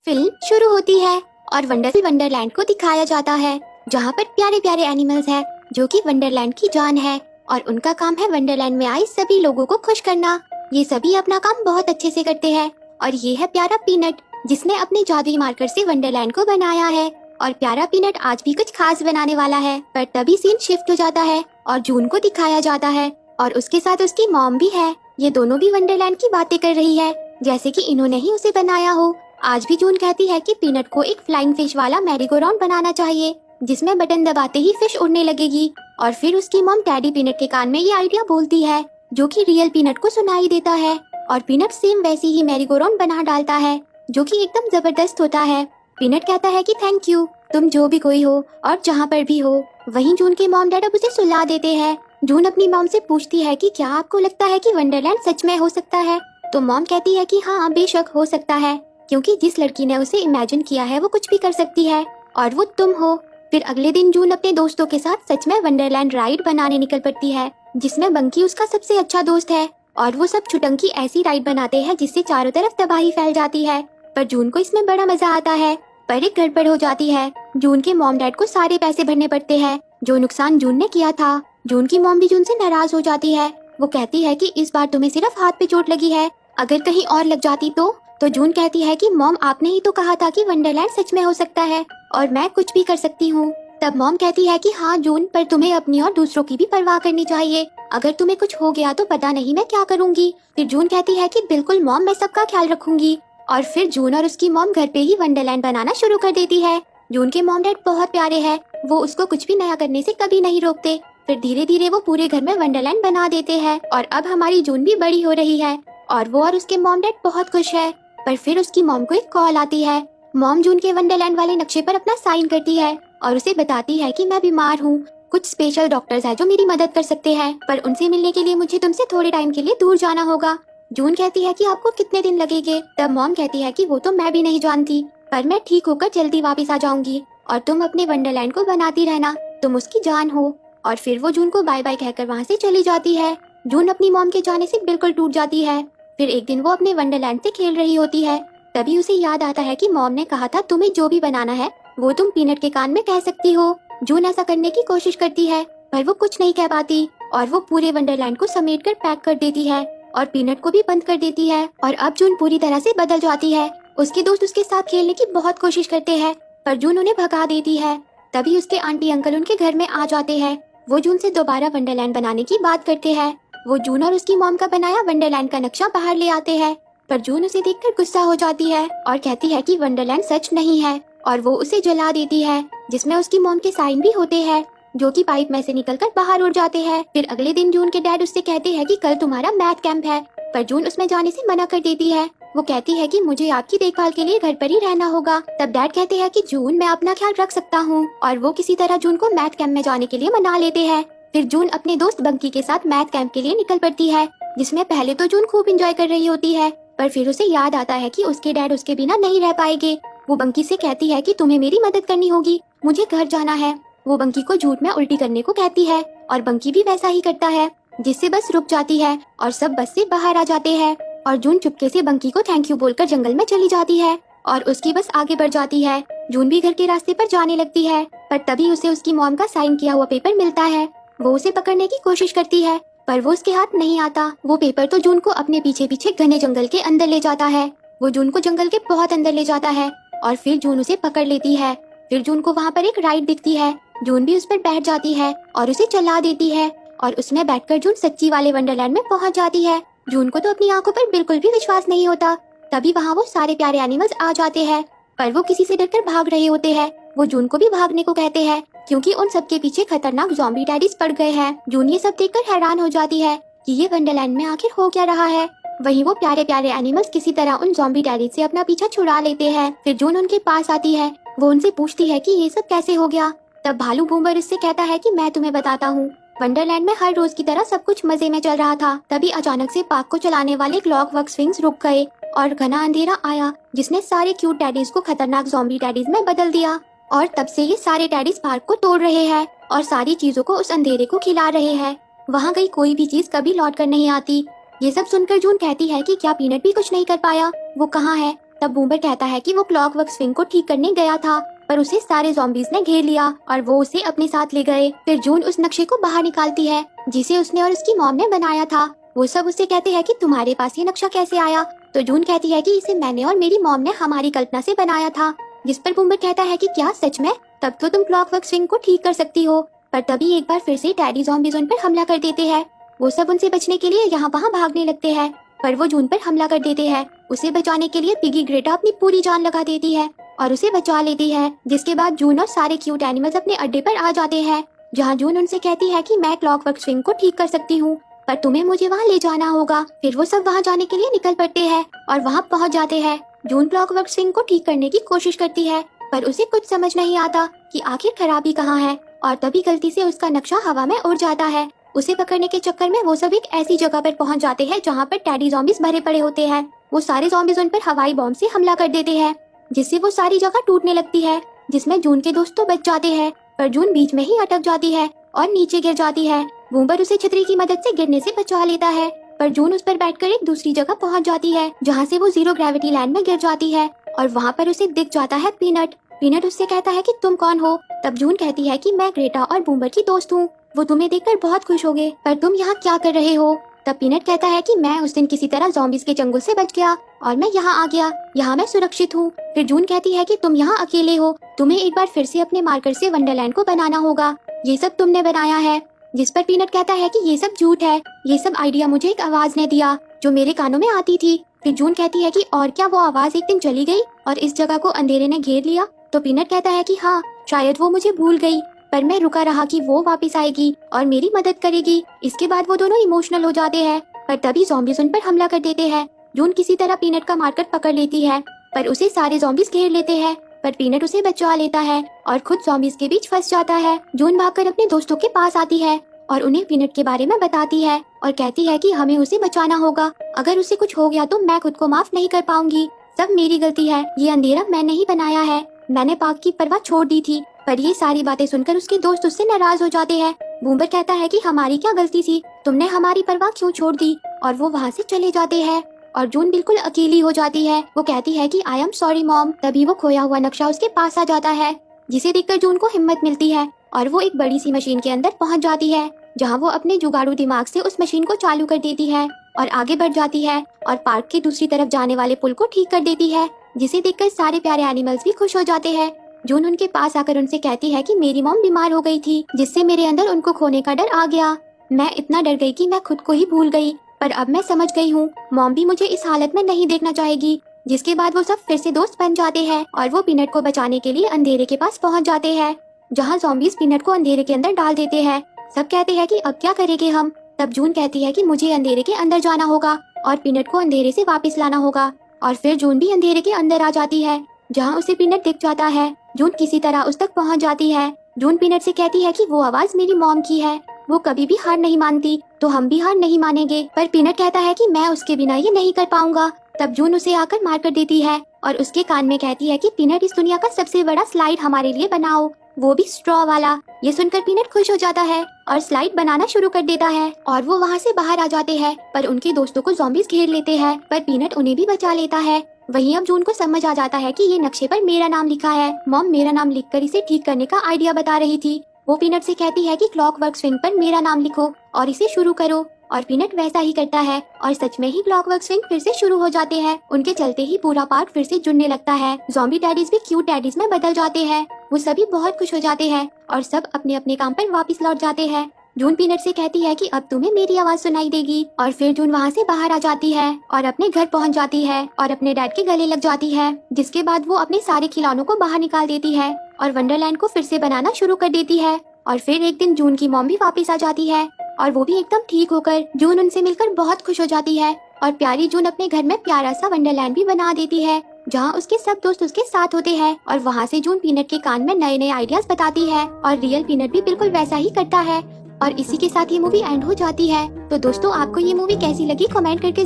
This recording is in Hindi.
फिल्म शुरू होती है और वंडरफुल वंडरलैंड को दिखाया जाता है, जहाँ पर प्यारे प्यारे एनिमल्स हैं जो कि वंडरलैंड की जान है और उनका काम है वंडरलैंड में आए सभी लोगों को खुश करना। ये सभी अपना काम बहुत अच्छे से करते हैं और ये है प्यारा पीनट, जिसने अपने जादुई मार्कर से वंडरलैंड को बनाया है। और प्यारा पीनट आज भी कुछ खास बनाने वाला है, पर तभी सीन शिफ्ट हो जाता है और जून को दिखाया जाता है और उसके साथ उसकी मॉम भी है। ये दोनों भी वंडरलैंड की बातें कर रही है, जैसे कि इन्होंने ही उसे बनाया हो। आज भी जून कहती है कि पीनट को एक फ्लाइंग फिश वाला मैरीगो राउंड बनाना चाहिए, जिसमें बटन दबाते ही फिश उड़ने लगेगी। और फिर उसकी मॉम टैडी पीनट के कान में ये आइडिया बोलती है, जो कि रियल पीनट को सुनाई देता है। और पीनट सेम वैसी ही मैरीगो राउंड बना डालता है, जो कि एकदम जबरदस्त होता है। पीनट कहता है कि थैंक यू, तुम जो भी कोई हो और जहाँ पर भी हो। वहीं जून के मॉम डैड अब उसे सुला देते हैं। जून अपनी मॉम से पूछती है कि क्या आपको लगता है कि वंडरलैंड सच में हो सकता है? तो मॉम कहती है कि हाँ, बेशक हो सकता है, क्योंकि जिस लड़की ने उसे इमेजिन किया है वो कुछ भी कर सकती है, और वो तुम हो। फिर अगले दिन जून अपने दोस्तों के साथ सच में वंडरलैंड राइड बनाने निकल पड़ती है, जिसमें बंकी उसका सबसे अच्छा दोस्त है। और वो सब छुटंकी ऐसी राइड बनाते हैं जिससे चारों तरफ तबाही फैल जाती है। पर जून को इसमें बड़ा मजा आता है, पर एक गड़बड़ हो जाती है। जून के मॉम डैड को सारे पैसे भरने पड़ते हैं जो नुकसान जून ने किया था। जून की मॉम भी जून से नाराज हो जाती है। वो कहती है कि इस बार तुम्हें सिर्फ हाथ पे चोट लगी है, अगर कहीं और लग जाती तो जून कहती है कि मॉम, आपने ही तो कहा था कि वंडरलैंड सच में हो सकता है और मैं कुछ भी कर सकती हूँ। तब मॉम कहती है कि हाँ जून, पर तुम्हें अपनी और दूसरों की भी परवाह करनी चाहिए। अगर तुम्हें कुछ हो गया तो पता नहीं मैं क्या करूँगी। फिर जून कहती है कि बिल्कुल मॉम, मैं सबका ख्याल रखूंगी। और फिर जून और उसकी मॉम घर पे ही वंडरलैंड बनाना शुरू कर देती है। जून के मॉम डैड बहुत प्यारे हैं, वो उसको कुछ भी नया करने से कभी नहीं रोकते। फिर धीरे धीरे वो पूरे घर में वंडरलैंड बना देते हैं और अब हमारी जून भी बड़ी हो रही है और वो और उसके मॉम डैड बहुत खुश है। पर फिर उसकी मॉम को एक कॉल आती है। मॉम जून के वंडरलैंड वाले नक्शे पर अपना साइन करती है और उसे बताती है कि मैं बीमार हूँ, कुछ स्पेशल डॉक्टर्स हैं जो मेरी मदद कर सकते हैं, पर उनसे मिलने के लिए मुझे तुमसे थोड़े टाइम के लिए दूर जाना होगा। जून कहती है कि आपको कितने दिन लगेंगे? तब मॉम कहती है कि वो तो मैं भी नहीं जानती, पर मैं ठीक होकर जल्दी वापस आ जाऊंगी और तुम अपने वंडरलैंड को बनाती रहना, तुम उसकी जान हो। और फिर वो जून को बाय बाय कहकर वहाँ से चली जाती है। जून अपनी मॉम के जाने से बिल्कुल टूट जाती है। फिर एक दिन वो अपने वंडरलैंड से खेल रही होती है, तभी उसे याद आता है कि मॉम ने कहा था तुम्हें जो भी बनाना है वो तुम पीनट के कान में कह सकती हो। जून ऐसा करने की कोशिश करती है, पर वो कुछ नहीं कह पाती और वो पूरे वंडरलैंड को समेट कर पैक कर देती है और पीनट को भी बंद कर देती है। और अब जून पूरी तरह से बदल जाती है। उसके दोस्त उसके साथ खेलने की बहुत कोशिश करते हैं, पर जून उन्हें भगा देती है। तभी उसके आंटी अंकल उनके घर में आ जाते हैं। वो जून से दोबारा वंडरलैंड बनाने की बात करते हैं। वो जून और उसकी मॉम का बनाया वंडरलैंड का नक्शा बाहर ले आते हैं, पर जून उसे देखकर गुस्सा हो जाती है और कहती है कि वंडरलैंड सच नहीं है और वो उसे जला देती है, जिसमें उसकी मॉम के साइन भी होते हैं, जो कि पाइप में से निकलकर बाहर उड़ जाते हैं। फिर अगले दिन जून के डैड उससे कहते हैं कि कल तुम्हारा मैथ कैंप है, पर जून उसमें जाने से मना कर देती है। वो कहती है कि मुझे आपकी देखभाल के लिए घर पर ही रहना होगा। तब डैड कहते हैं कि जून, मैं अपना ख्याल रख सकता हूँ, और वो किसी तरह जून को मैथ कैंप में जाने के लिए मना लेते हैं। फिर जून अपने दोस्त बंकी के साथ मैथ कैंप के लिए निकल पड़ती है, जिसमें पहले तो जून खूब एंजॉय कर रही होती है, पर फिर उसे याद आता है कि उसके डैड उसके बिना नहीं रह पाएंगे। वो बंकी से कहती है कि तुम्हें मेरी मदद करनी होगी, मुझे घर जाना है। वो बंकी को झूठ में उल्टी करने को कहती है और बंकी भी वैसा ही करता है, जिससे बस रुक जाती है और सब बस से बाहर आ जाते हैं। और जून चुपके से बंकी को थैंक यू बोलकर जंगल में चली जाती है और उसकी बस आगे बढ़ जाती है। जून भी घर के रास्ते पर जाने लगती है, पर तभी उसे उसकी मॉम का साइन किया हुआ पेपर मिलता है। वो उसे पकड़ने की कोशिश करती है, पर वो उसके हाथ नहीं आता। वो पेपर तो जून को अपने पीछे पीछे घने जंगल के अंदर ले जाता है। वो जून को जंगल के बहुत अंदर ले जाता है और फिर जून उसे पकड़ लेती है। फिर जून को वहाँ पर एक राइड दिखती है। जून भी उस पर बैठ जाती है और उसे चला देती है और उसमें बैठकर जून सच्ची वाले वंडरलैंड में पहुँच जाती है। जून को तो अपनी आंखों पर बिल्कुल भी विश्वास नहीं होता। तभी वहाँ वो सारे प्यारे एनिमल्स आ जाते हैं, पर वो किसी से डरकर भाग रहे होते हैं। वो जून को भी भागने को कहते हैं, क्योंकि उन सबके पीछे खतरनाक ज़ॉम्बी डैडीज पड़ गए हैं। जून ये सब देखकर हैरान हो जाती है कि ये वंडरलैंड में आखिर हो क्या रहा है। वहीं वो प्यारे प्यारे एनिमल्स किसी तरह उन ज़ॉम्बी डैडीज से अपना पीछा छुड़ा लेते हैं। फिर जून उनके पास आती है। वो उनसे पूछती है कि ये सब कैसे हो गया। तब भालू बूमर उससे कहता है कि मैं तुम्हें बताता हूँ, वंडरलैंड में हर रोज की तरह सब कुछ मजे में चल रहा था। तभी अचानक से पार्क को चलाने वाले क्लॉकवर्क स्विंग्स रुक गए और घना अंधेरा आया, जिसने सारे क्यूट डैडीज को खतरनाक ज़ॉम्बी डैडीज में बदल दिया। और तब से ये सारे डैडीज पार्क को तोड़ रहे हैं और सारी चीजों को उस अंधेरे को खिला रहे हैं। वहाँ गई कोई भी चीज कभी लौट कर नहीं आती। ये सब सुनकर जून कहती है कि क्या पीनट भी कुछ नहीं कर पाया? वो कहाँ है? तब बूमर कहता है कि वो क्लॉकवर्क स्विंग को ठीक करने गया था, पर उसे सारे ज़ॉम्बीज़ ने घेर लिया और वो उसे अपने साथ ले गए। फिर जून उस नक्शे को बाहर निकालती है जिसे उसने और उसकी मॉम ने बनाया था। वो सब उससे कहते हैं कि तुम्हारे पास ये नक्शा कैसे आया? तो जून कहती है कि इसे मैंने और मेरी मॉम ने हमारी कल्पना से बनाया था। जिस पर बूमर कहता है कि क्या सच में? तब तो तुम क्लॉकवर्क स्विंग को ठीक कर सकती हो। पर तभी एक बार फिर से डैडी ज़ॉम्बीज़ उन पर हमला कर देते हैं। वो सब उनसे बचने के लिए यहाँ वहाँ भागने लगते हैं, पर वो जून पर हमला कर देते हैं। उसे बचाने के लिए पिगी ग्रेटा अपनी पूरी जान लगा देती है और उसे बचा लेती है। जिसके बाद जून और सारे क्यूट एनिमल्स अपने अड्डे पर आ जाते हैं, जहाँ जून उनसे कहती है कि मैं क्लॉकवर्क स्विंग को ठीक कर सकती हूँ, पर तुम्हें मुझे वहाँ ले जाना होगा। फिर वो सब वहाँ जाने के लिए निकल पड़ते हैं और वहाँ पहुँच जाते हैं। जून क्लॉकवर्क स्विंग को ठीक करने की कोशिश करती है, पर उसे कुछ समझ नहीं आता कि आखिर खराबी कहाँ है, और तभी गलती से उसका नक्शा हवा में उड़ जाता है। उसे पकड़ने के चक्कर में वो सब एक ऐसी जगह पर पहुंच जाते हैं जहां पर डैडी ज़ॉम्बीज़ भरे पड़े होते हैं। वो सारे ज़ॉम्बीज़ उन पर हवाई बॉम्ब से हमला कर देते हैं, जिससे वो सारी जगह टूटने लगती है, जिसमें जून के दोस्त तो बच जाते हैं, पर जून बीच में ही अटक जाती है और नीचे गिर जाती है। बूमर उसे छतरी की मदद से गिरने से बचा लेता है, पर जून उस पर बैठकर एक दूसरी जगह पहुंच जाती है जहाँ से वो जीरो ग्रेविटी लैंड में गिर जाती है, और वहाँ पर उसे दिख जाता है पीनट। पीनट उससे कहता है कि तुम कौन हो? तब जून कहती है कि मैं ग्रेटा और बूमर की दोस्त हूँ, वो तुम्हें देखकर बहुत खुश हो गए, पर तुम यहाँ क्या कर रहे हो? तब पीनट कहता है कि मैं उस दिन किसी तरह ज़ॉम्बीज़ के चंगुल से बच गया और मैं यहाँ आ गया, यहाँ मैं सुरक्षित हूँ। फिर जून कहती है कि तुम यहाँ अकेले हो, तुम्हें एक बार फिर से अपने मार्कर से वंडरलैंड को बनाना होगा, ये सब तुमने बनाया है। जिस पर पीनट कहता है कि ये सब झूठ है, ये सब आइडिया मुझे एक आवाज ने दिया जो मेरे कानों में आती थी। फिर जून कहती है कि और क्या वो आवाज एक दिन चली गई और इस जगह को अंधेरे ने घेर लिया? तो पीनट कहता है कि हाँ, शायद वो मुझे भूल गई, पर मैं रुका रहा कि वो वापस आएगी और मेरी मदद करेगी। इसके बाद वो दोनों इमोशनल हो जाते हैं, पर तभी ज़ॉम्बीज़ उन पर हमला कर देते हैं। जून किसी तरह पीनट का मार्कर पकड़ लेती है, पर उसे सारे ज़ॉम्बीज़ घेर लेते हैं, पर पीनट उसे बचा लेता है और खुद ज़ॉम्बीज़ के बीच फंस जाता है। जून भागकर अपने दोस्तों के पास आती है और उन्हें पीनट के बारे में बताती है और कहती है कि हमें उसे बचाना होगा, अगर उसे कुछ हो गया तो मैं खुद को माफ नहीं कर पाऊंगी, सब मेरी गलती है, ये अंधेरा मैंने ही बनाया है, मैंने पाक की परवाह छोड़ दी थी। पर ये सारी बातें सुनकर उसके दोस्त उससे नाराज हो जाते हैं। बूमर कहता है कि हमारी क्या गलती थी, तुमने हमारी परवाह क्यों छोड़ दी, और वो वहाँ से चले जाते हैं और जून बिल्कुल अकेली हो जाती है। वो कहती है कि आई एम सॉरी मॉम। तभी वो खोया हुआ नक्शा उसके पास आ जाता है, जिसे देखकर जून को हिम्मत मिलती है और वो एक बड़ी सी मशीन के अंदर पहुँच जाती है, जहाँ वो अपने जुगाड़ू दिमाग से उस मशीन को चालू कर देती है और आगे बढ़ जाती है और पार्क के दूसरी तरफ जाने वाले पुल को ठीक कर देती है, जिसे देखकर सारे प्यारे एनिमल्स भी खुश हो जाते हैं। जून उनके पास आकर उनसे कहती है कि मेरी मॉम बीमार हो गई थी, जिससे मेरे अंदर उनको खोने का डर आ गया, मैं इतना डर गई कि मैं खुद को ही भूल गई, पर अब मैं समझ गई हूँ मॉम भी मुझे इस हालत में नहीं देखना चाहेगी। जिसके बाद वो सब फिर से दोस्त बन जाते हैं और वो पीनट को बचाने के लिए अंधेरे के पास पहुँच जाते हैं, जहाँ ज़ॉम्बीज़ पीनट को अंधेरे के अंदर डाल देते हैं। सब कहते हैं कि अब क्या करेंगे हम? तब जून कहती है कि मुझे अंधेरे के अंदर जाना होगा और पीनट को अंधेरे से वापस लाना होगा, और फिर जून भी अंधेरे के अंदर आ जाती है, जहाँ उसे पीनट दिख जाता है। जून किसी तरह उस तक पहुँच जाती है। जून पीनट से कहती है कि वो आवाज मेरी मॉम की है, वो कभी भी हार नहीं मानती, तो हम भी हार नहीं मानेंगे। पर पीनट कहता है कि मैं उसके बिना ये नहीं कर पाऊंगा। तब जून उसे आकर मार कर देती है और उसके कान में कहती है कि पीनट इस दुनिया का सबसे बड़ा स्लाइड हमारे लिए बनाओ, वो भी स्ट्रॉ वाला। ये सुनकर पीनट खुश हो जाता है और स्लाइड बनाना शुरू कर देता है और वो वहाँ से बाहर आ जाते हैं, पर उनके दोस्तों को ज़ॉम्बीज़ घेर लेते हैं, पर पीनट उन्हें भी बचा लेता है। वहीं अब जून को समझ आ जाता है कि ये नक्शे पर मेरा नाम लिखा है, मॉम मेरा नाम लिखकर इसे ठीक करने का आइडिया बता रही थी। वो पीनट से कहती है कि क्लॉकवर्क स्विंग पर मेरा नाम लिखो और इसे शुरू करो, और पीनट वैसा ही करता है और सच में ही क्लॉकवर्क स्विंग फिर से शुरू हो जाते हैं। उनके चलते ही पूरा पार्क फिर से जुड़ने लगता है। ज़ॉम्बी डैडीज भी क्यूट डैडीज में बदल जाते हैं। वो सभी बहुत खुश हो जाते हैं और सब अपने अपने काम पर वापस लौट जाते हैं। जून पीनट से कहती है कि अब तुम्हें मेरी आवाज सुनाई देगी, और फिर जून वहाँ से बाहर आ जाती है और अपने घर पहुँच जाती है और अपने डैड के गले लग जाती है। जिसके बाद वो अपने सारे खिलौनों को बाहर निकाल देती है और वंडरलैंड को फिर से बनाना शुरू कर देती है। और फिर एक दिन जून की मॉम भी वापस आ जाती है और वो भी एकदम ठीक होकर जून उनसे मिलकर बहुत खुश हो जाती है, और प्यारी जून अपने घर में प्यारा सा वंडरलैंड भी बना देती है, जहाँ उसके सब दोस्त उसके साथ होते हैं। और वहाँ से जून पीनट के कान में नए नए आइडियाज बताती है और रियल पीनट भी बिल्कुल वैसा ही करता है। और इसी के साथ ये मूवी एंड हो जाती है। तो दोस्तों, आपको ये मूवी कैसी लगी कमेंट करके